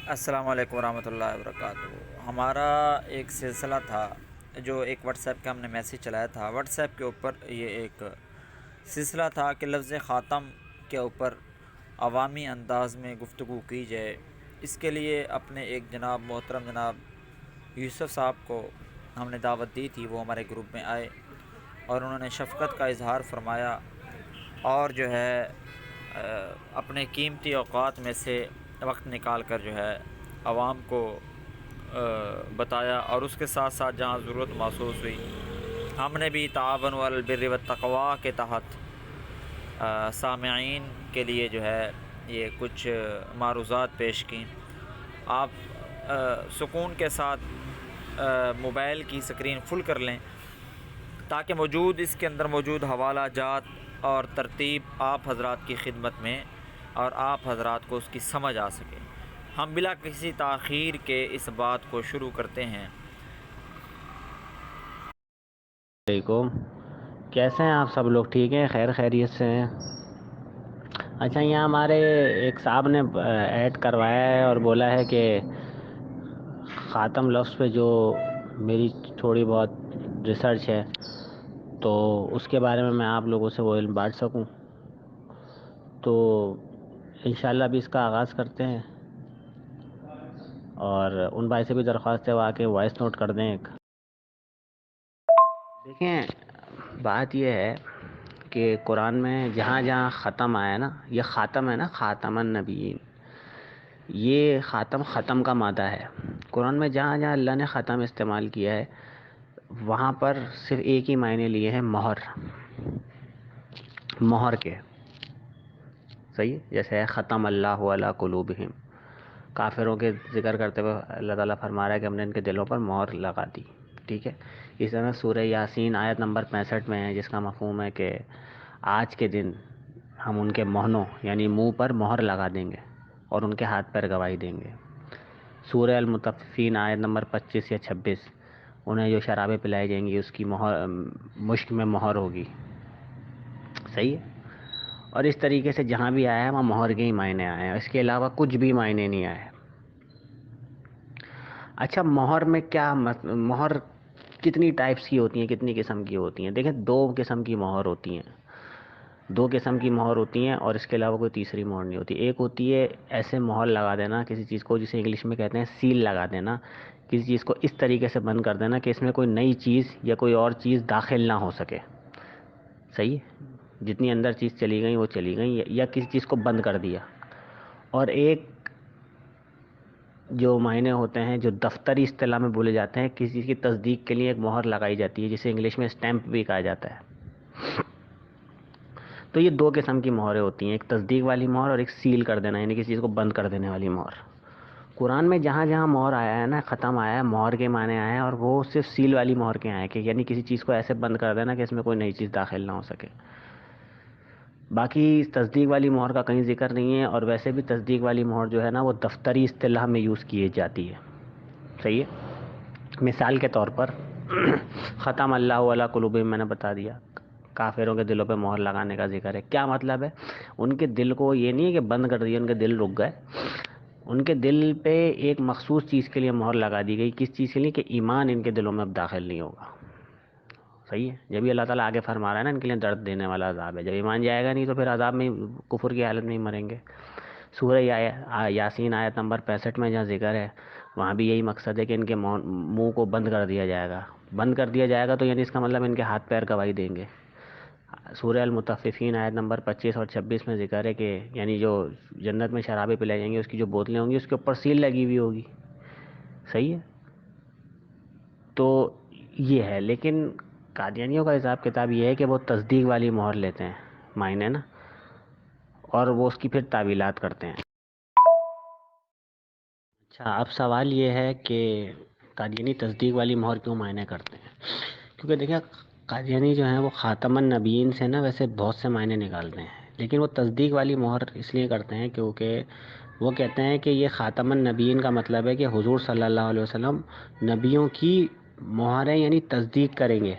السلام علیکم ورحمۃ اللہ وبرکاتہ۔ ہمارا ایک سلسلہ تھا جو ایک واٹس ایپ کا ہم نے میسیج چلایا تھا۔ واٹس ایپ کے اوپر یہ ایک سلسلہ تھا کہ لفظ خاتم کے اوپر عوامی انداز میں گفتگو کی جائے۔ اس کے لیے اپنے ایک جناب محترم جناب یوسف صاحب کو ہم نے دعوت دی تھی، وہ ہمارے گروپ میں آئے اور انہوں نے شفقت کا اظہار فرمایا اور جو ہے اپنے قیمتی اوقات میں سے وقت نکال کر جو ہے عوام کو بتایا، اور اس کے ساتھ ساتھ جہاں ضرورت محسوس ہوئی ہم نے بھی تعاون والبر والتقوی کے تحت سامعین کے لیے جو ہے یہ کچھ معروضات پیش کیں۔ آپ سکون کے ساتھ موبائل کی سکرین فل کر لیں تاکہ اس کے اندر موجود حوالہ جات اور ترتیب آپ حضرات کی خدمت میں اور آپ حضرات کو اس کی سمجھ آ سکے۔ ہم بلا کسی تاخیر کے اس بات کو شروع کرتے ہیں۔ علیکم، کیسے ہیں آپ سب لوگ؟ ٹھیک ہیں؟ خیر خیریت سے ہیں؟ اچھا، یہاں ہمارے ایک صاحب نے ایڈ کروایا ہے اور بولا ہے کہ خاتم لفظ پہ جو میری تھوڑی بہت ریسرچ ہے تو اس کے بارے میں آپ لوگوں سے وہ علم بانٹ سکوں، تو انشاءاللہ ابھی اس کا آغاز کرتے ہیں۔ اور ان بھائی سے بھی درخواست ہے وہ آ کے وائس نوٹ کر دیں ایک۔ دیکھیں، بات یہ ہے کہ قرآن میں جہاں جہاں ختم آیا نا، یہ خاتم ہے نا، خاتم النبیین، یہ ختم کا مادہ ہے۔ قرآن میں جہاں جہاں اللہ نے ختم استعمال کیا ہے وہاں پر صرف ایک ہی معنی لیے ہیں، مہر کے۔ صحیح، جیسے ختم اللہ علی قلوبہم، کافروں کے ذکر کرتے ہوئے اللہ تعالیٰ فرما رہا ہے کہ ہم نے ان کے دلوں پر مہر لگا دی، ٹھیک ہے۔ اس طرح سورہ یاسین آیت نمبر 65 میں ہے، جس کا مفہوم ہے کہ آج کے دن ہم ان کے مہنوں یعنی منہ پر مہر لگا دیں گے اور ان کے ہاتھ پر گواہی دیں گے۔ سورہ المطففین آیت نمبر 25 یا 26، انہیں جو شرابیں پلائی جائیں گی اس کی مہر مشک میں مہر ہوگی، صحیح ہے۔ اور اس طریقے سے جہاں بھی آیا ہے وہاں مہر کے ہی معنی آئے ہیں، اس کے علاوہ کچھ بھی معنی نہیں آئے۔ اچھا، مہر میں کیا مہر کتنی ٹائپس کی ہوتی ہیں، کتنی قسم کی ہوتی ہیں؟ دیکھیں، دو قسم کی مہر ہوتی ہیں، دو قسم کی مہر ہوتی ہیں اور اس کے علاوہ کوئی تیسری مہر نہیں ہوتی۔ ایک ہوتی ہے ایسے مہر لگا دینا کسی چیز کو، جسے انگلش میں کہتے ہیں سیل لگا دینا، کسی چیز کو اس طریقے سے بند کر دینا کہ اس میں کوئی نئی چیز یا کوئی اور چیز داخل نہ ہو سکے، صحیح ہے، جتنی اندر چیز چلی گئی وہ چلی گئی، یا کسی چیز کو بند کر دیا۔ اور ایک جو معنی ہوتے ہیں جو دفتری اصطلاح میں بولے جاتے ہیں، کسی چیز کی تصدیق کے لیے ایک مہر لگائی جاتی ہے جسے انگلش میں اسٹیمپ بھی کہا جاتا ہے۔ تو یہ دو قسم کی مہریں ہوتی ہیں، ایک تصدیق والی مہر اور ایک سیل کر دینا یعنی کسی چیز کو بند کر دینے والی مہر۔ قرآن میں جہاں جہاں مہر آیا ہے نا، ختم آیا ہے، مہر کے معنی آئے ہیں، اور وہ صرف سیل والی مہر کے آئے کہ یعنی کسی چیز کو ایسے بند کر دینا کہ اس میں کوئی نئی چیز داخل نہ ہو سکے۔ باقی تصدیق والی مہر کا کہیں ذکر نہیں ہے، اور ویسے بھی تصدیق والی مہر جو ہے نا وہ دفتری اصطلاح میں یوز کی جاتی ہے، صحیح ہے۔ مثال کے طور پر ختم اللہ علی قلوبہم میں نے بتا دیا، کافروں کے دلوں پہ مہر لگانے کا ذکر ہے۔ کیا مطلب ہے؟ ان کے دل کو یہ نہیں ہے کہ بند کر دیا، ان کے دل رک گئے، ان کے دل پہ ایک مخصوص چیز کے لیے مہر لگا دی گئی۔ کس چیز کے لیے؟ کہ ایمان ان کے دلوں میں اب داخل نہیں ہوگا، صحیح ہے۔ جبھی اللہ تعالیٰ آگے فرما رہا ہے نا ان کے لیے درد دینے والا عذاب ہے، جب ایمان جائے گا نہیں تو پھر عذاب میں کفر کی حالت میں ہی مریں گے۔ سورہ یاسین آیت نمبر 65 میں جہاں ذکر ہے وہاں بھی یہی مقصد ہے کہ ان کے منہ کو بند کر دیا جائے گا۔ بند کر دیا جائے گا تو یعنی اس کا مطلب ان کے ہاتھ پیر گواہی دیں گے۔ سورہ المطففین آیت نمبر 25 اور 26 میں ذکر ہے کہ یعنی جو جنت میں شرابیں پلائی جائیں گی اس کی جو بوتلیں ہوں گی اس کے اوپر سیل لگی ہوئی ہوگی، صحیح ہے۔ تو یہ ہے، لیکن قادیانیوں کا حساب کتاب یہ ہے کہ وہ تصدیق والی مہر لیتے ہیں معنی نا، اور وہ اس کی پھر تعویلات کرتے ہیں۔ اچھا، اب سوال یہ ہے کہ قادیانی تصدیق والی مہر کیوں معنی کرتے ہیں؟ کیونکہ دیکھیں، قادیانی جو ہیں وہ خاتم النبیین سے نا ویسے بہت سے معنی نکالتے ہیں، لیکن وہ تصدیق والی مہر اس لیے کرتے ہیں کیونکہ وہ کہتے ہیں کہ یہ خاتم النبیین کا مطلب ہے کہ حضور صلی اللہ علیہ وسلم نبیوں کی مہریں یعنی تصدیق کریں گے،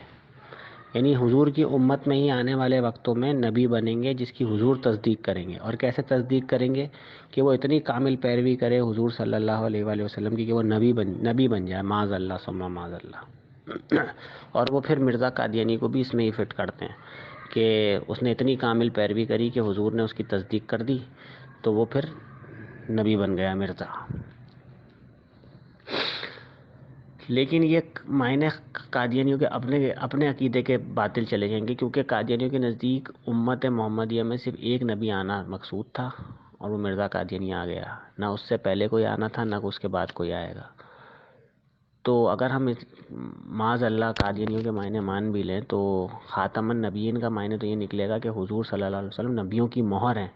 یعنی حضور کی امت میں ہی آنے والے وقتوں میں نبی بنیں گے جس کی حضور تصدیق کریں گے. اور کیسے تصدیق کریں گے؟ کہ وہ اتنی کامل پیروی کرے حضور صلی اللہ علیہ وآلہ وسلم کی کہ وہ نبی بن جائے. معاذ اللہ ثم معاذ اللہ. اور وہ پھر مرزا قادیانی کو بھی اس میں ہی فٹ کرتے ہیں کہ اس نے اتنی کامل پیروی کری کہ حضور نے اس کی تصدیق کر دی تو وہ پھر نبی بن گیا مرزا. لیکن یہ معنی قادیانیوں کے اپنے عقیدے کے باطل چلے جائیں گے، کیونکہ قادیانیوں کے نزدیک امت محمدیہ میں صرف ایک نبی آنا مقصود تھا اور وہ مرزا قادیانی آ گیا. نہ اس سے پہلے کوئی آنا تھا، نہ اس کے بعد کوئی آئے گا. تو اگر ہم معاذ اللہ قادیانیوں کے معنی مان بھی لیں تو خاتم النبیین کا معنی تو یہ نکلے گا کہ حضور صلی اللہ علیہ وسلم نبیوں کی مہر ہیں.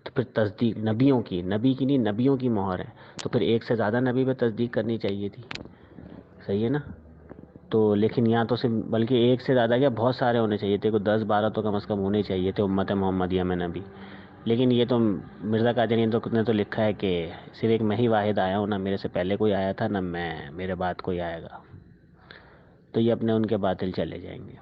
تو پھر تصدیق نبی کی نہیں، نبیوں کی مہر ہے. تو پھر ایک سے زیادہ نبی پہ تصدیق کرنی چاہیے تھی. صحیح ہے نا؟ تو لیکن یہاں تو صرف بلکہ ایک سے زیادہ کیا بہت سارے ہونے چاہیے تھے، کوئی 10-12 تو کم از کم ہونے چاہیے تھے امت محمدیہ میں نبی. لیکن یہ تو مرزا قادیانی نے تو لکھا ہے کہ صرف ایک میں ہی واحد آیا ہوں، نہ میرے سے پہلے کوئی آیا تھا نہ میرے بعد کوئی آئے گا. تو یہ اپنے ان کے باطل چلے جائیں گے.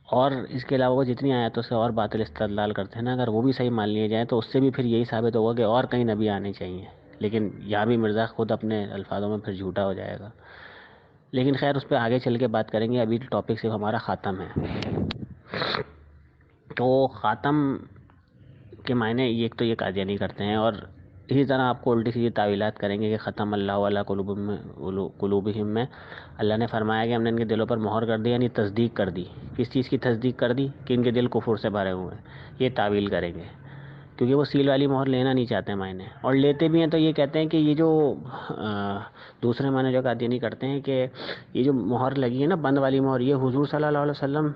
اور اس کے علاوہ وہ جتنی آیتوں سے اور باطل استدلال کرتے ہیں نا، اگر وہ بھی صحیح مان لیے جائیں تو اس سے بھی پھر یہی ثابت ہوگا کہ اور کئی نبی آنے چاہیے. لیکن یہاں بھی مرزا خود اپنے الفاظوں میں پھر جھوٹا ہو جائے گا. لیکن خیر اس پہ آگے چل کے بات کریں گے. ابھی ٹاپک صرف ہمارا خاتم ہے. تو خاتم کے معنی ایک تو یہ قادیانی کرتے ہیں، اور اسی طرح آپ کو الٹی سیدھی تعویلات کریں گے کہ ختم اللہ علی قلوبہم میں اللہ نے فرمایا کہ ہم نے ان کے دلوں پر مہر کر دی، یعنی تصدیق کر دی. کس چیز کی تصدیق کر دی؟ کہ ان کے دل کفر سے بھرے ہوئے ہیں. یہ تعویل کریں گے کیونکہ وہ سیل والی مہر لینا نہیں چاہتے معنی، اور لیتے بھی ہیں تو یہ کہتے ہیں کہ یہ جو دوسرے معنی جو قادیانی کرتے ہیں کہ یہ جو مہر لگی ہے نا بند والی مہر، یہ حضور صلی اللہ علیہ وسلم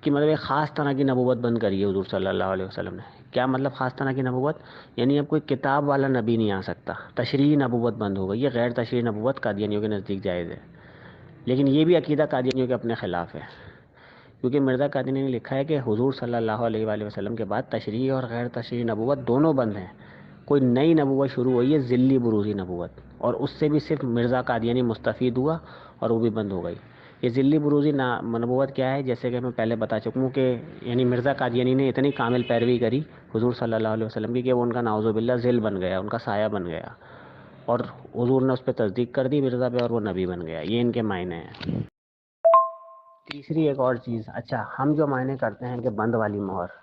کی مطلب ایک خاص طرح کی نبوت بند کری ہے حضور صلی اللہ علیہ وسلم نے. کیا مطلب خاص طرح کی نبوت؟ یعنی اب کوئی کتاب والا نبی نہیں آ سکتا. تشریعی نبوت بند ہو گئی. یہ غیر تشریعی نبوت قادیانیوں کے نزدیک جائز ہے. لیکن یہ بھی عقیدہ قادیانیوں کے اپنے خلاف ہے، کیونکہ مرزا قادیانی نے لکھا ہے کہ حضور صلی اللہ علیہ وآلہ وسلم کے بعد تشریعی اور غیر تشریعی نبوت دونوں بند ہیں. کوئی نئی نبوت شروع ہوئی ہے، ذلی بروزی نبوت، اور اس سے بھی صرف مرزا قادیانی مستفید ہوا اور وہ بھی بند ہو گئی. یہ ذلی بروزی نبوت کیا ہے؟ جیسے کہ میں پہلے بتا چکا ہوں کہ یعنی مرزا قادیانی نے اتنی کامل پیروی کری حضور صلی اللہ علیہ وسلم کی کہ وہ ان کا نعوذ باللہ ذل بن گیا، ان کا سایہ بن گیا، اور حضور نے اس پہ تصدیق کر دی مرزا پہ، اور وہ نبی بن گیا. یہ ان کے معنی ہیں. تیسری ایک اور چیز، اچھا ہم جو معنی کرتے ہیں کہ بند والی مہر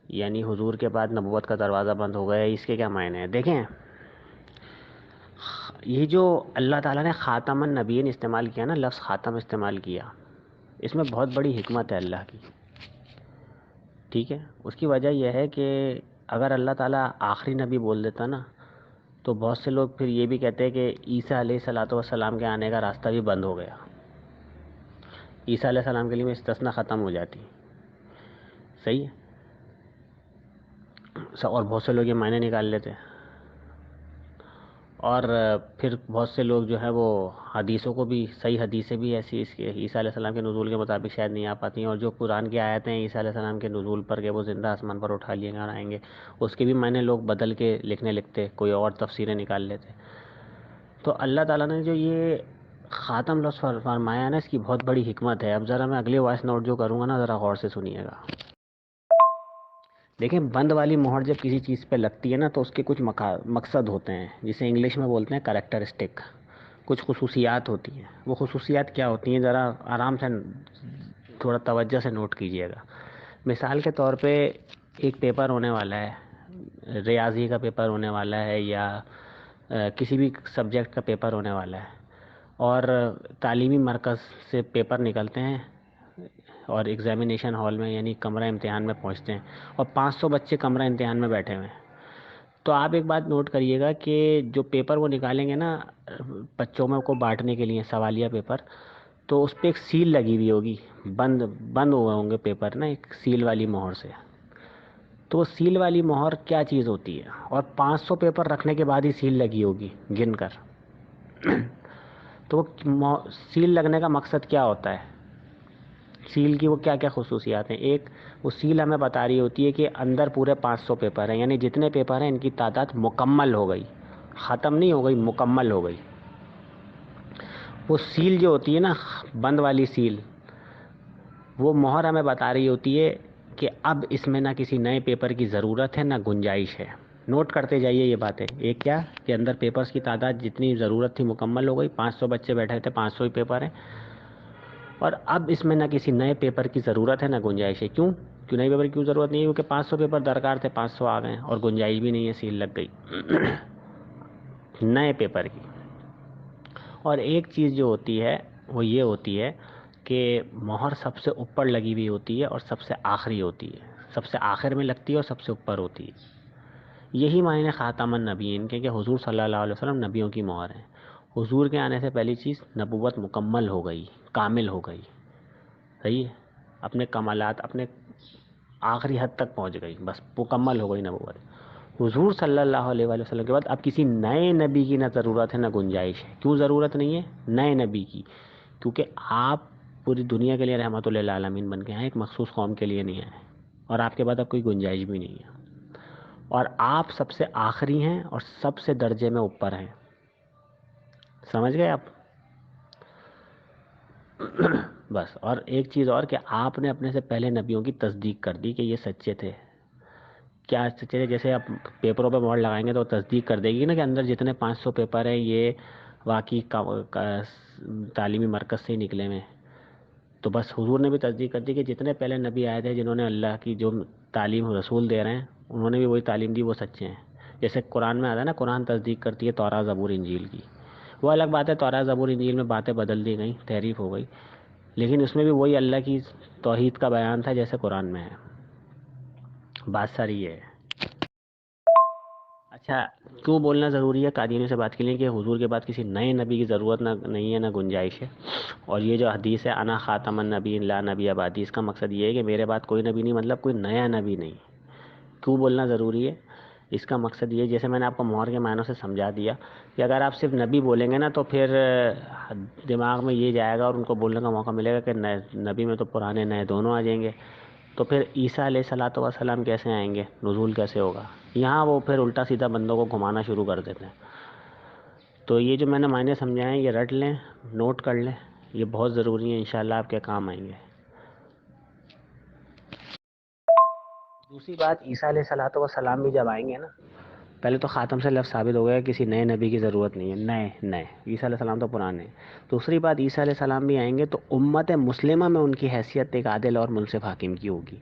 یعنی حضور کے بعد نبوت کا دروازہ بند ہو گیا، اس کے کیا معنی ہیں؟ دیکھیں، یہ جو اللہ تعالیٰ نے خاتم النبیین استعمال کیا نا، لفظ خاتم استعمال کیا، اس میں بہت بڑی حکمت ہے اللہ کی. ٹھیک ہے، اس کی وجہ یہ ہے کہ اگر اللہ تعالیٰ آخری نبی بول دیتا نا تو بہت سے لوگ پھر یہ بھی کہتے ہیں کہ عیسیٰ علیہ الصلوۃ والسلام کے آنے کا راستہ بھی بند ہو گیا. عیسیٰ علیہ السلام کے لیے استثنا ختم ہو جاتی. صحیح ہے، اور بہت سے لوگ یہ معنی نکال لیتے ہیں. اور پھر بہت سے لوگ جو ہے وہ حدیثوں کو بھی، صحیح حدیثیں بھی ایسی اس کے عیسیٰ علیہ السلام کے نزول کے مطابق شاید نہیں آ پاتی ہیں، اور جو قرآن کی آیتیں ہیں عیسیٰ علیہ السلام کے نزول پر کہ وہ زندہ آسمان پر اٹھا لیے گا آئیں گے، اس کے بھی معنی لوگ بدل کے لکھتے، کوئی اور تفسیریں نکال لیتے. تو اللہ تعالیٰ نے جو یہ خاتم لفظ فرمایا ہے نا، اس کی بہت بڑی حکمت ہے. اب ذرا میں اگلی وائس نوٹ جو کروں گا نا ذرا غور سے سنیے گا. دیکھیں، بند والی مہر جب کسی چیز پہ لگتی ہے نا تو اس کے کچھ مقصد ہوتے ہیں، جسے انگلش میں بولتے ہیں کریکٹرسٹک. کچھ خصوصیات ہوتی ہیں. وہ خصوصیات کیا ہوتی ہیں؟ ذرا آرام سے تھوڑا توجہ سے نوٹ کیجئے گا. مثال کے طور پہ ایک پیپر ہونے والا ہے، ریاضی کا پیپر ہونے والا ہے یا کسی بھی سبجیکٹ کا پیپر ہونے والا ہے، اور تعلیمی مرکز سے پیپر نکلتے ہیں اور ایگزامینیشن ہال میں یعنی کمرہ امتحان میں پہنچتے ہیں، اور 500 بچے کمرہ امتحان میں بیٹھے ہوئے ہیں. تو آپ ایک بات نوٹ کریے گا کہ جو پیپر وہ نکالیں گے نا بچوں میں کو بانٹنے کے لیے سوالیہ پیپر، تو اس پہ ایک سیل لگی ہوئی ہوگی، بند ہوئے ہوں گے پیپر نا ایک سیل والی مہر سے. تو سیل والی مہر کیا چیز ہوتی ہے؟ اور 500 پیپر رکھنے کے بعد ہی سیل لگی ہوگی گن کر. تو سیل لگنے کا مقصد کیا ہوتا ہے؟ سیل کی وہ کیا کیا خصوصیات ہیں؟ ایک، وہ سیل ہمیں بتا رہی ہوتی ہے کہ اندر پورے 500 پیپر ہیں، یعنی جتنے پیپر ہیں ان کی تعداد مکمل ہو گئی، ختم نہیں ہو گئی، مکمل ہو گئی. وہ سیل جو ہوتی ہے نا، بند والی سیل، وہ مہر ہمیں بتا رہی ہوتی ہے کہ اب اس میں نہ کسی نئے پیپر کی ضرورت ہے نہ گنجائش ہے. نوٹ کرتے جائیے یہ باتیں. ایک کیا کہ اندر پیپرز کی تعداد جتنی ضرورت تھی مکمل ہو گئی، 500 بچے بیٹھے تھے، 500 ہی پیپر ہیں، اور اب اس میں نہ کسی نئے پیپر کی ضرورت ہے نہ گنجائش ہے. کیوں نئے پیپر کی کیوں ضرورت نہیں ہے؟ کیونکہ 500 پیپر درکار تھے، 500 آ گئے ہیں، اور گنجائش بھی نہیں ہے، سیل لگ گئی نئے پیپر کی. اور ایک چیز جو ہوتی ہے وہ یہ ہوتی ہے کہ مہر سب سے اوپر لگی ہوئی ہوتی ہے اور سب سے آخری ہوتی ہے، سب سے آخر میں لگتی ہے اور سب سے اوپر ہوتی ہے. یہی معنی خاتم النبیین کے کہ حضور صلی اللہ علیہ وسلم نبیوں کی مہر ہیں. حضور کے آنے سے پہلی چیز نبوت مکمل ہو گئی، کامل ہو گئی، صحیح ہے، اپنے کمالات اپنے آخری حد تک پہنچ گئی، بس مکمل ہو گئی نبوت. حضور صلی اللہ علیہ وآلہ وسلم کے بعد اب کسی نئے نبی کی نہ ضرورت ہے نہ گنجائش ہے. کیوں ضرورت نہیں ہے نئے نبی کی؟ کیونکہ آپ پوری دنیا کے لیے رحمت للعالمین بن کے آئے، ایک مخصوص قوم کے لیے نہیں آئے، اور آپ کے بعد اب کوئی گنجائش بھی نہیں ہے، اور آپ سب سے آخری ہیں اور سب سے درجے میں اوپر ہیں. سمجھ گئے آپ؟ بس. اور ایک چیز اور کہ آپ نے اپنے سے پہلے نبیوں کی تصدیق کر دی کہ یہ سچے تھے. کیا سچے تھے؟ جیسے آپ پیپروں پہ مہر لگائیں گے تو تصدیق کر دے گی نا کہ اندر جتنے 500 پیپر ہیں یہ واقعی تعلیمی مرکز سے ہی نکلے ہوئے. تو بس حضور نے بھی تصدیق کر دی کہ جتنے پہلے نبی آئے تھے جنہوں نے اللہ کی جو تعلیم رسول دے رہے ہیں انہوں نے بھی وہی تعلیم دی، وہ سچے ہیں. جیسے قرآن میں آتا ہے نا، قرآن تصدیق کرتی ہے توراہ زبور انجیل کی. وہ الگ بات ہے، توراہ زبور انجیل میں باتیں بدل دی گئیں، تحریف ہو گئی، لیکن اس میں بھی وہی اللہ کی توحید کا بیان تھا جیسے قرآن میں ہے. بات ساری یہ ہے. اچھا، کیوں بولنا ضروری ہے قادیانی سے بات کے لیے کہ حضور کے بعد کسی نئے نبی کی ضرورت نہیں ہے نہ گنجائش ہے. اور یہ جو حدیث ہے انا خاتم النبی لا نبی بعدی، اس کا مقصد یہ ہے کہ میرے بعد کوئی نبی نہیں، مطلب کوئی نیا نبی نہیں. کیوں بولنا ضروری ہے؟ اس کا مقصد یہ، جیسے میں نے آپ کو مہر کے معنوں سے سمجھا دیا کہ اگر آپ صرف نبی بولیں گے نا تو پھر دماغ میں یہ جائے گا اور ان کو بولنے کا موقع ملے گا کہ نبی میں تو پرانے نئے دونوں آ جائیں گے، تو پھر عیسیٰ علیہ الصلوۃ والسلام کیسے آئیں گے، نزول کیسے ہوگا؟ یہاں وہ پھر الٹا سیدھا بندوں کو گھمانا شروع کر دیتے ہیں. تو یہ جو میں نے معنی سمجھائے ہیں یہ رٹ لیں، نوٹ کر لیں، یہ بہت ضروری ہے، انشاءاللہ آپ کے کام آئیں گے. دوسری بات، عیسیٰ علیہ الصلوۃ والسلام بھی جب آئیں گے نا، پہلے تو خاتم سے لفظ ثابت ہو گیا، کسی نئے نبی کی ضرورت نہیں ہے، نئے عیسیٰ علیہ السلام تو پرانے ہیں. دوسری بات، عیسیٰ علیہ السلام بھی آئیں گے تو امت مسلمہ میں ان کی حیثیت ایک عادل اور منصف حاکم کی ہوگی.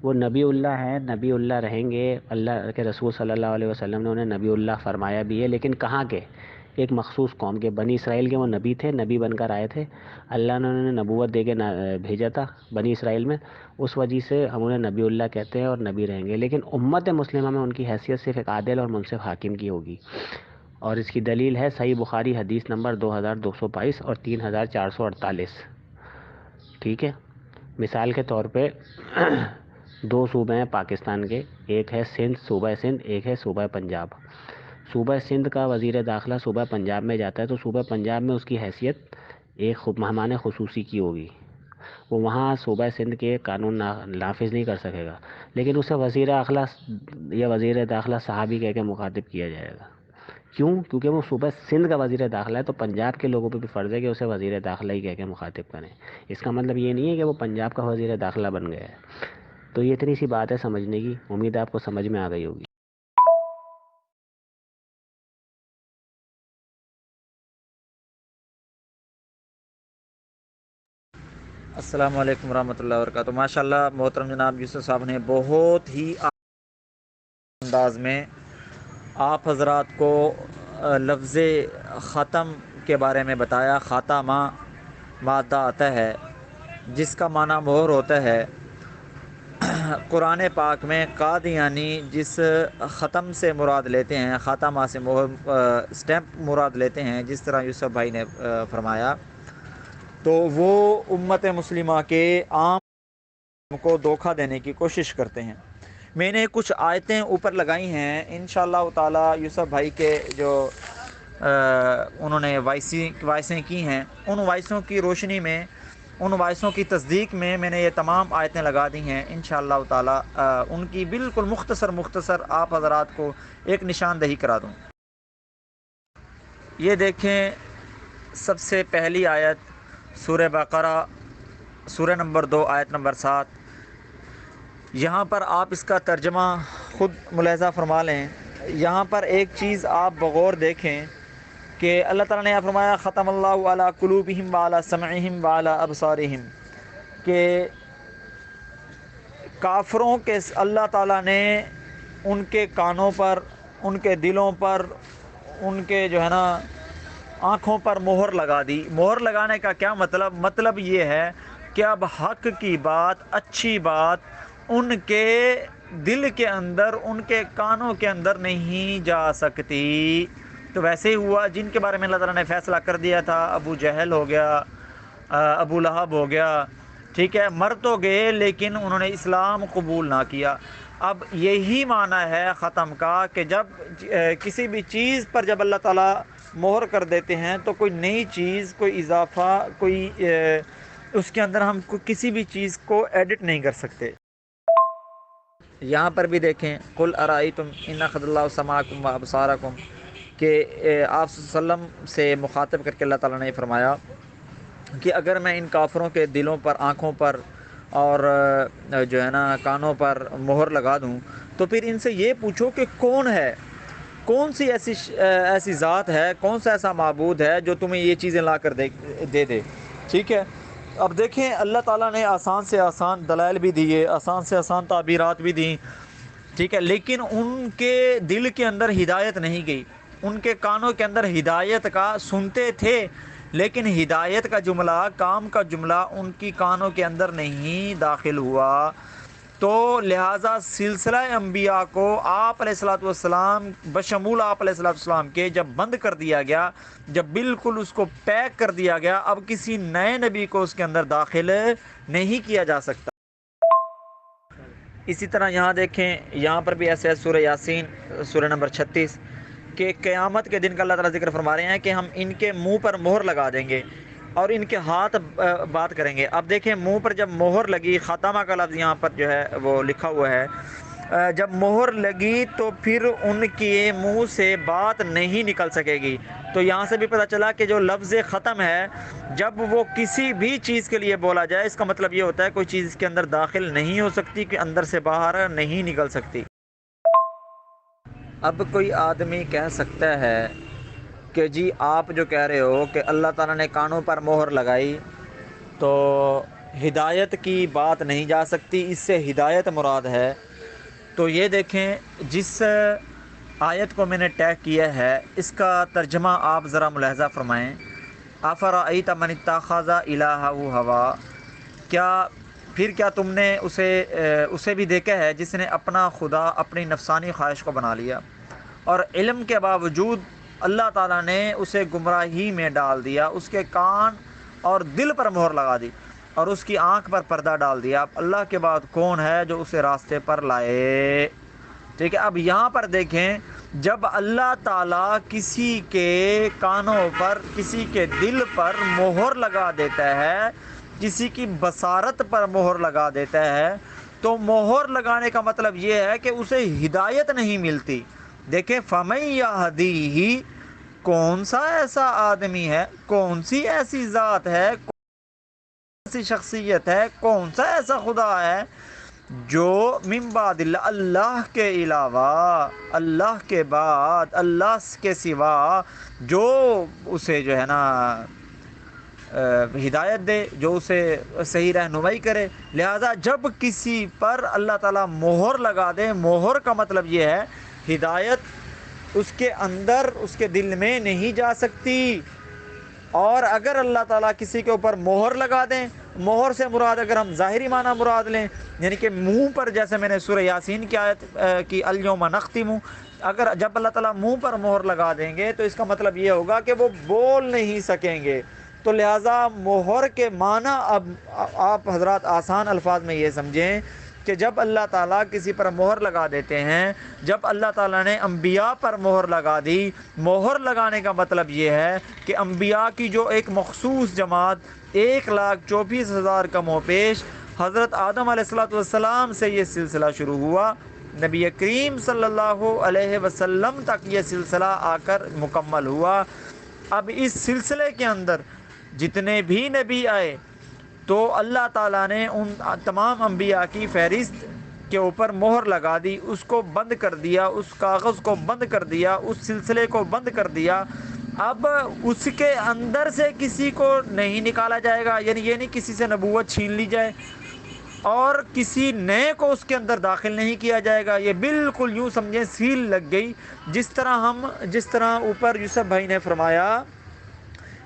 وہ نبی اللہ ہیں، نبی اللہ رہیں گے، اللہ کے رسول صلی اللہ علیہ وسلم نے انہیں نبی اللہ فرمایا بھی ہے، لیکن کہاں کے؟ ایک مخصوص قوم کے، بنی اسرائیل کے. وہ نبی تھے، نبی بن کر آئے تھے، اللہ نے انہیں نبوت دے کے بھیجا تھا بنی اسرائیل میں، اس وجہ سے ہم انہیں نبی اللہ کہتے ہیں اور نبی رہیں گے. لیکن امت مسلمہ میں ان کی حیثیت صرف ایک عادل اور منصف حاکم کی ہوگی. اور اس کی دلیل ہے صحیح بخاری حدیث نمبر 2222 اور 3448. ٹھیک ہے؟ مثال کے طور پہ 2 صوبے ہیں پاکستان کے، ایک ہے سندھ، صوبہ سندھ، ایک ہے صوبہ پنجاب. صوبہ سندھ کا وزیر داخلہ صوبہ پنجاب میں جاتا ہے تو صوبہ پنجاب میں اس کی حیثیت ایک مہمان خصوصی کی ہوگی. وہ وہاں صوبہ سندھ کے قانون نافذ نہیں کر سکے گا، لیکن اسے وزیر اخلاء یا وزیر داخلہ صحابی کہہ کے مخاطب کیا جائے گا. کیوں؟ کیونکہ وہ صوبہ سندھ کا وزیر داخلہ ہے، تو پنجاب کے لوگوں پہ بھی فرض ہے کہ اسے وزیر داخلہ ہی کہہ کے مخاطب کریں. اس کا مطلب یہ نہیں ہے کہ وہ پنجاب کا وزیر داخلہ بن گیا ہے. تو یہ اتنی سی بات ہے سمجھنے کی، امید ہے آپ کو سمجھ میں آ گئی ہوگی. السلام علیکم ورحمۃ اللہ وبرکاتہ. ماشاءاللہ محترم جناب یوسف صاحب نے بہت ہی انداز میں آپ حضرات کو لفظ ختم کے بارے میں بتایا. خاتمہ مادہ آتا ہے جس کا معنی مہر ہوتا ہے. قرآن پاک میں قادیانی جس ختم سے مراد لیتے ہیں، خاتمہ سے مہر اسٹیمپ مراد لیتے ہیں، جس طرح یوسف بھائی نے فرمایا، تو وہ امت مسلمہ کے عام کو دھوکہ دینے کی کوشش کرتے ہیں. میں نے کچھ آیتیں اوپر لگائی ہیں، انشاءاللہ تعالی یوسف بھائی کے جو انہوں نے وائسیں کی ہیں، ان وائسوں کی روشنی میں، ان وائسوں کی تصدیق میں نے یہ تمام آیتیں لگا دی ہیں. انشاءاللہ تعالی ان کی بالکل مختصر آپ حضرات کو ایک نشاندہی کرا دوں. یہ دیکھیں، سب سے پہلی آیت سورہ بقرہ سورہ نمبر 2 آیت نمبر 7، یہاں پر آپ اس کا ترجمہ خود ملاحظہ فرما لیں۔ یہاں پر ایک چیز آپ بغور دیکھیں کہ اللہ تعالیٰ نے فرمایا ختم اللہ علی قلوبہم وعلی سمعہم وعلی ابصارہم، کہ کافروں کے اللہ تعالیٰ نے ان کے کانوں پر، ان کے دلوں پر، ان کے جو ہے نا آنکھوں پر مہر لگا دی۔ مہر لگانے کا کیا مطلب یہ ہے کہ اب حق کی بات، اچھی بات ان کے دل کے اندر، ان کے کانوں کے اندر نہیں جا سکتی۔ تو ویسے ہی ہوا جن کے بارے میں اللہ تعالیٰ نے فیصلہ کر دیا تھا، ابو جہل ہو گیا، ابو لہب ہو گیا، ٹھیک ہے، مر تو گئے لیکن انہوں نے اسلام قبول نہ کیا۔ اب یہی معنی ہے ختم کا کہ جب کسی بھی چیز پر جب اللہ تعالیٰ مہر کر دیتے ہیں تو کوئی نئی چیز، کوئی اضافہ، کوئی اس کے اندر ہم کسی بھی چیز کو ایڈٹ نہیں کر سکتے۔ یہاں پر بھی دیکھیں قل ارائیتم ان اخذ اللہ سماعکم و ابصارکم، کہ آپ صلی اللہ علیہ وسلم سے مخاطب کر کے اللہ تعالیٰ نے فرمایا کہ اگر میں ان کافروں کے دلوں پر، آنکھوں پر اور جو ہے نا کانوں پر مہر لگا دوں تو پھر ان سے یہ پوچھو کہ کون ہے، کون سی ایسی ذات ہے، کون سا ایسا معبود ہے جو تمہیں یہ چیزیں لا کر دے دے، ٹھیک ہے۔ اب دیکھیں اللہ تعالیٰ نے آسان سے آسان دلائل بھی دیے، آسان سے آسان تعبیرات بھی دیں، ٹھیک ہے، لیکن ان کے دل کے اندر ہدایت نہیں گئی، ان کے کانوں کے اندر ہدایت کا سنتے تھے لیکن ہدایت کا جملہ، کام کا جملہ ان کی کانوں کے اندر نہیں داخل ہوا۔ تو لہٰذا سلسلہ انبیاء کو آپ علیہ الصلوۃ والسلام بشمول آپ علیہ الصلوۃ والسلام کے جب بند کر دیا گیا، جب بالکل اس کو پیک کر دیا گیا، اب کسی نئے نبی کو اس کے اندر داخل نہیں کیا جا سکتا۔ اسی طرح یہاں دیکھیں، یہاں پر بھی ایسے ہے سورہ یاسین سورہ نمبر 36 کہ قیامت کے دن کا اللہ تعالیٰ ذکر فرما رہے ہیں کہ ہم ان کے منہ پر مہر لگا دیں گے اور ان کے ہاتھ بات کریں گے۔ اب دیکھیں منہ پر جب مہر لگی، خاتمہ کا لفظ یہاں پر جو ہے وہ لکھا ہوا ہے، جب مہر لگی تو پھر ان کے منہ سے بات نہیں نکل سکے گی۔ تو یہاں سے بھی پتہ چلا کہ جو لفظ ختم ہے جب وہ کسی بھی چیز کے لیے بولا جائے، اس کا مطلب یہ ہوتا ہے کوئی چیز اس کے اندر داخل نہیں ہو سکتی، کہ اندر سے باہر نہیں نکل سکتی۔ اب کوئی آدمی کہہ سکتا ہے کہ جی آپ جو کہہ رہے ہو کہ اللہ تعالیٰ نے کانوں پر مہر لگائی تو ہدایت کی بات نہیں جا سکتی، اس سے ہدایت مراد ہے۔ تو یہ دیکھیں جس آیت کو میں نے ٹیگ کیا ہے اس کا ترجمہ آپ ذرا ملاحظہ فرمائیں۔ افرأیت من اتخذ الہہ ہوا، کیا تم نے اسے بھی دیکھا ہے جس نے اپنا خدا اپنی نفسانی خواہش کو بنا لیا، اور علم کے باوجود اللہ تعالیٰ نے اسے گمراہی میں ڈال دیا، اس کے کان اور دل پر مہر لگا دی اور اس کی آنکھ پر پردہ ڈال دیا۔ اب اللہ کے بعد کون ہے جو اسے راستے پر لائے؟ ٹھیک ہے، اب یہاں پر دیکھیں جب اللہ تعالیٰ کسی کے کانوں پر، کسی کے دل پر مہر لگا دیتا ہے، کسی کی بصارت پر مہر لگا دیتا ہے، تو مہر لگانے کا مطلب یہ ہے کہ اسے ہدایت نہیں ملتی۔ دیکھیں فَمَن يَهْدِيهِ، کون سا ایسا آدمی ہے، کون سی ایسی ذات ہے، کون سی شخصیت ہے، کون سا ایسا خدا ہے جو من بعد اللہ، اللہ کے علاوہ، اللہ کے بعد، اللہ کے سوا جو اسے جو ہے نا ہدایت دے، جو اسے صحیح رہنمائی کرے۔ لہذا جب کسی پر اللہ تعالیٰ مہر لگا دے، مہر کا مطلب یہ ہے ہدایت اس کے اندر، اس کے دل میں نہیں جا سکتی۔ اور اگر اللہ تعالیٰ کسی کے اوپر مہر لگا دیں، مہر سے مراد اگر ہم ظاہری معنی مراد لیں یعنی کہ منہ پر، جیسے میں نے سورہ یاسین کی آیت کی الیوم نختم، اگر جب اللہ تعالیٰ منہ پر مہر لگا دیں گے تو اس کا مطلب یہ ہوگا کہ وہ بول نہیں سکیں گے۔ تو لہٰذا مہر کے معنی اب آپ حضرات آسان الفاظ میں یہ سمجھیں کہ جب اللہ تعالیٰ کسی پر مہر لگا دیتے ہیں، جب اللہ تعالیٰ نے انبیاء پر مہر لگا دی، مہر لگانے کا مطلب یہ ہے کہ انبیاء کی جو ایک مخصوص جماعت 1,24,000 کم و بیش، حضرت آدم علیہ السلام سے یہ سلسلہ شروع ہوا، نبی کریم صلی اللہ علیہ وسلم تک یہ سلسلہ آ کر مکمل ہوا۔ اب اس سلسلے کے اندر جتنے بھی نبی آئے تو اللہ تعالیٰ نے ان تمام انبیاء کی فہرست کے اوپر مہر لگا دی، اس کو بند کر دیا، اس کاغذ کو بند کر دیا، اس سلسلے کو بند کر دیا۔ اب اس کے اندر سے کسی کو نہیں نکالا جائے گا، یعنی یہ نہیں کسی سے نبوت چھین لی جائے اور کسی نئے کو اس کے اندر داخل نہیں کیا جائے گا۔ یہ بالکل یوں سمجھیں سیل لگ گئی، جس طرح اوپر یوسف بھائی نے فرمایا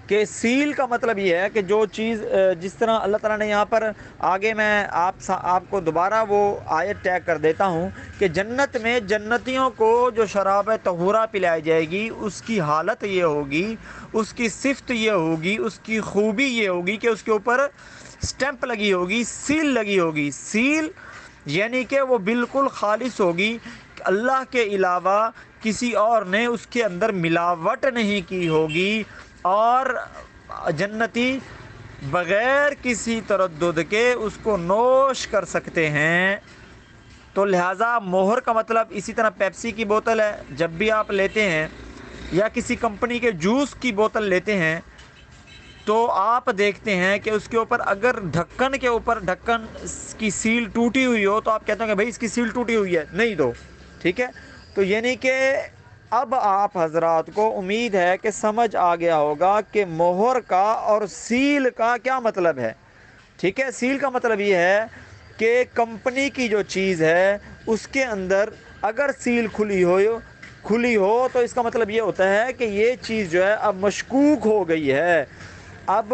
کہ سیل کا مطلب یہ ہے کہ جو چیز جس طرح اللہ تعالیٰ نے یہاں پر آگے میں آپ کو دوبارہ وہ آیت ٹیگ کر دیتا ہوں کہ جنت میں جنتیوں کو جو شراب طہورہ پلائی جائے گی اس کی حالت یہ ہوگی، اس کی صفت یہ ہوگی، اس کی خوبی یہ ہوگی کہ اس کے اوپر سٹیمپ لگی ہوگی، سیل لگی ہوگی۔ سیل یعنی کہ وہ بالکل خالص ہوگی، اللہ کے علاوہ کسی اور نے اس کے اندر ملاوٹ نہیں کی ہوگی، اور جنتی بغیر کسی تردد کے اس کو نوش کر سکتے ہیں۔ تو لہٰذا مہر کا مطلب اسی طرح پیپسی کی بوتل ہے، جب بھی آپ لیتے ہیں یا کسی کمپنی کے جوس کی بوتل لیتے ہیں تو آپ دیکھتے ہیں کہ اس کے اوپر اگر ڈھکن کے اوپر ڈھکن کی سیل ٹوٹی ہوئی ہو تو آپ کہتے ہیں کہ بھائی اس کی سیل ٹوٹی ہوئی ہے، نہیں دو، ٹھیک ہے۔ تو یعنی کہ اب آپ حضرات کو امید ہے کہ سمجھ آ گیا ہوگا کہ مہر کا اور سیل کا کیا مطلب ہے، ٹھیک ہے۔ سیل کا مطلب یہ ہے کہ کمپنی کی جو چیز ہے اس کے اندر اگر سیل کھلی ہو تو اس کا مطلب یہ ہوتا ہے کہ یہ چیز جو ہے اب مشکوک ہو گئی ہے، اب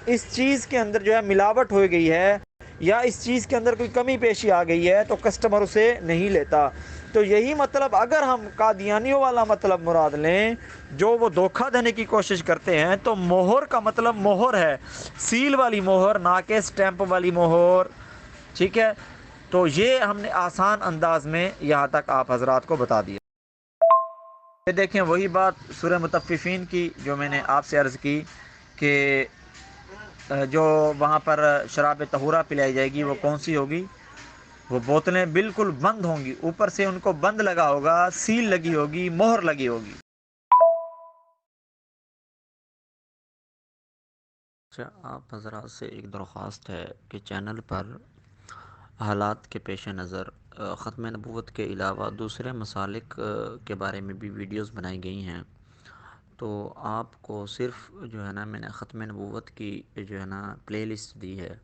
اس چیز کے اندر جو ہے ملاوٹ ہو گئی ہے یا اس چیز کے اندر کوئی کمی پیشی آ گئی ہے تو کسٹمر اسے نہیں لیتا۔ تو یہی مطلب اگر ہم قادیانیوں والا مطلب مراد لیں جو وہ دھوکہ دینے کی کوشش کرتے ہیں تو مہر کا مطلب مہر ہے، سیل والی مہر، نہ کہ سٹیمپ والی مہر، ٹھیک ہے۔ تو یہ ہم نے آسان انداز میں یہاں تک آپ حضرات کو بتا دیا۔ یہ دیکھیں وہی بات سورہ مطففین کی جو میں نے آپ سے عرض کی کہ جو وہاں پر شراب طہورہ پلائی جائے گی وہ کون سی ہوگی؟ وہ بوتلیں بالکل بند ہوں گی، اوپر سے ان کو بند لگا ہوگا، سیل لگی ہوگی، مہر لگی ہوگی۔ اچھا، آپ حضرات سے ایک درخواست ہے کہ چینل پر حالات کے پیش نظر ختم نبوت کے علاوہ دوسرے مسالک کے بارے میں بھی ویڈیوز بنائی گئی ہیں، تو آپ کو صرف جو ہے نا میں نے ختم نبوت کی جو ہے نا پلے لسٹ دی ہے،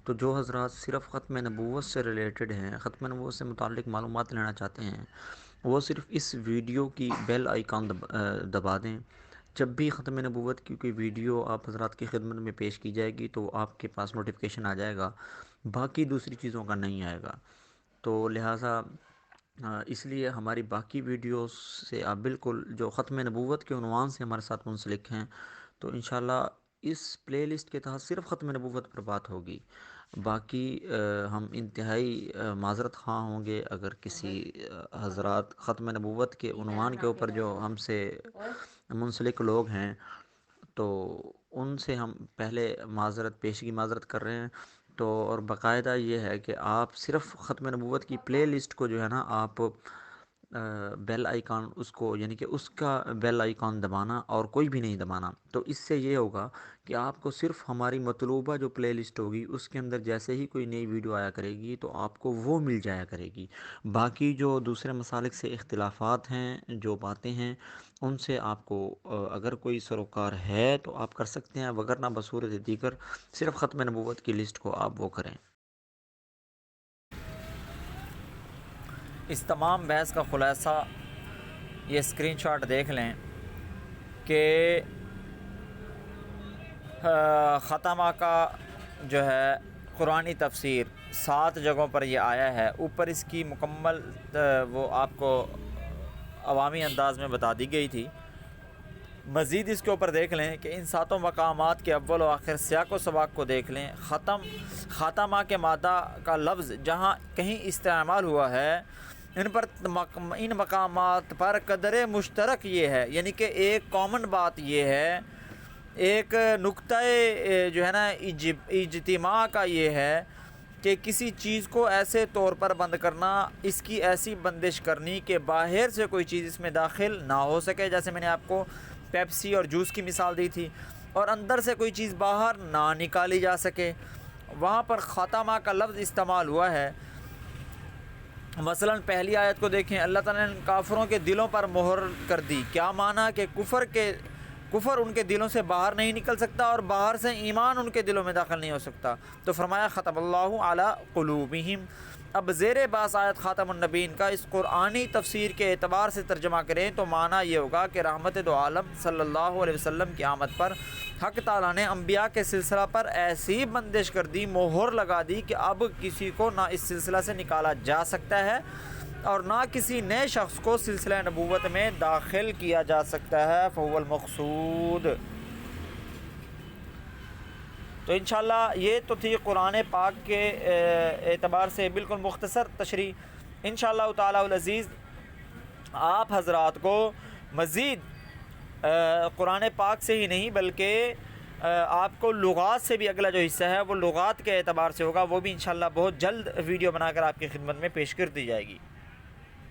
تو جو حضرات صرف ختم نبوت سے ریلیٹڈ ہیں، ختم نبوت سے متعلق معلومات لینا چاہتے ہیں، وہ صرف اس ویڈیو کی بیل آئیکن دبا دیں۔ جب بھی ختم نبوت کی کوئی ویڈیو آپ حضرات کی خدمت میں پیش کی جائے گی تو آپ کے پاس نوٹیفیکیشن آ جائے گا، باقی دوسری چیزوں کا نہیں آئے گا۔ تو لہٰذا اس لیے ہماری باقی ویڈیوز سے آپ بالکل جو ختم نبوت کے عنوان سے ہمارے ساتھ منسلک ہیں تو انشاءاللہ اس پلے لسٹ کے تحت صرف ختم نبوت پر بات ہوگی۔ باقی ہم انتہائی معذرت خواہ ہوں گے اگر کسی حضرات ختم نبوت کے عنوان کے اوپر جو ہم سے منسلک لوگ ہیں تو ان سے ہم پہلے پیشگی معذرت کر رہے ہیں۔ تو اور باقاعدہ یہ ہے کہ آپ صرف ختم نبوت کی پلے لسٹ کو جو ہے نا آپ بیل آئیکن اس کو یعنی کہ اس کا بیل آئیکن دبانا اور کوئی بھی نہیں دبانا۔ تو اس سے یہ ہوگا کہ آپ کو صرف ہماری مطلوبہ جو پلے لسٹ ہوگی اس کے اندر جیسے ہی کوئی نئی ویڈیو آیا کرے گی تو آپ کو وہ مل جایا کرے گی۔ باقی جو دوسرے مسالک سے اختلافات ہیں، جو باتیں ہیں، ان سے آپ کو اگر کوئی سروکار ہے تو آپ کر سکتے ہیں، وگرنہ بصورت دیگر صرف ختم نبوت کی لسٹ کو آپ وہ کریں۔ اس تمام بحث کا خلاصہ یہ اسکرین شاٹ دیکھ لیں کہ ختمہ کا جو ہے قرآنی تفسیر 7 جگہوں پر یہ آیا ہے، اوپر اس کی مکمل وہ آپ کو عوامی انداز میں بتا دی گئی تھی۔ مزید اس کے اوپر دیکھ لیں کہ ان 7 مقامات کے اول و آخر سیاق و سباق کو دیکھ لیں۔ خاتمہ کے مادہ کا لفظ جہاں کہیں استعمال ہوا ہے ان مقامات پر قدر مشترک یہ ہے، یعنی کہ ایک کامن بات یہ ہے، ایک نقطہ جو ہے نا اجتماع کا یہ ہے کہ کسی چیز کو ایسے طور پر بند کرنا، اس کی ایسی بندش کرنی کہ باہر سے کوئی چیز اس میں داخل نہ ہو سکے۔ جیسے میں نے آپ کو پیپسی اور جوس کی مثال دی تھی، اور اندر سے کوئی چیز باہر نہ نکالی جا سکے، وہاں پر خاتمہ کا لفظ استعمال ہوا ہے۔ مثلا پہلی آیت کو دیکھیں، اللہ تعالیٰ نے کافروں کے دلوں پر مہر کر دی، کیا معنی کہ کفر ان کے دلوں سے باہر نہیں نکل سکتا اور باہر سے ایمان ان کے دلوں میں داخل نہیں ہو سکتا، تو فرمایا ختم اللہ علی قلوبہم۔ اب زیر باس آیت خاتم النبیین کا اس قرآنی تفسیر کے اعتبار سے ترجمہ کریں تو معنی یہ ہوگا کہ رحمت دو عالم صلی اللہ علیہ وسلم کی آمد پر حق تعالیٰ نے انبیاء کے سلسلہ پر ایسی بندش کر دی، مہر لگا دی کہ اب کسی کو نہ اس سلسلہ سے نکالا جا سکتا ہے اور نہ کسی نئے شخص کو سلسلہ نبوت میں داخل کیا جا سکتا ہے، فهو المقصود۔ تو انشاءاللہ یہ تو تھی قرآن پاک کے اعتبار سے بالکل مختصر تشریح۔ انشاءاللہ تعالی العزیز آپ حضرات کو مزید قرآن پاک سے ہی نہیں بلکہ آپ کو لغات سے بھی اگلا جو حصہ ہے وہ لغات کے اعتبار سے ہوگا، وہ بھی انشاءاللہ بہت جلد ویڈیو بنا کر آپ کی خدمت میں پیش کر دی جائے گی۔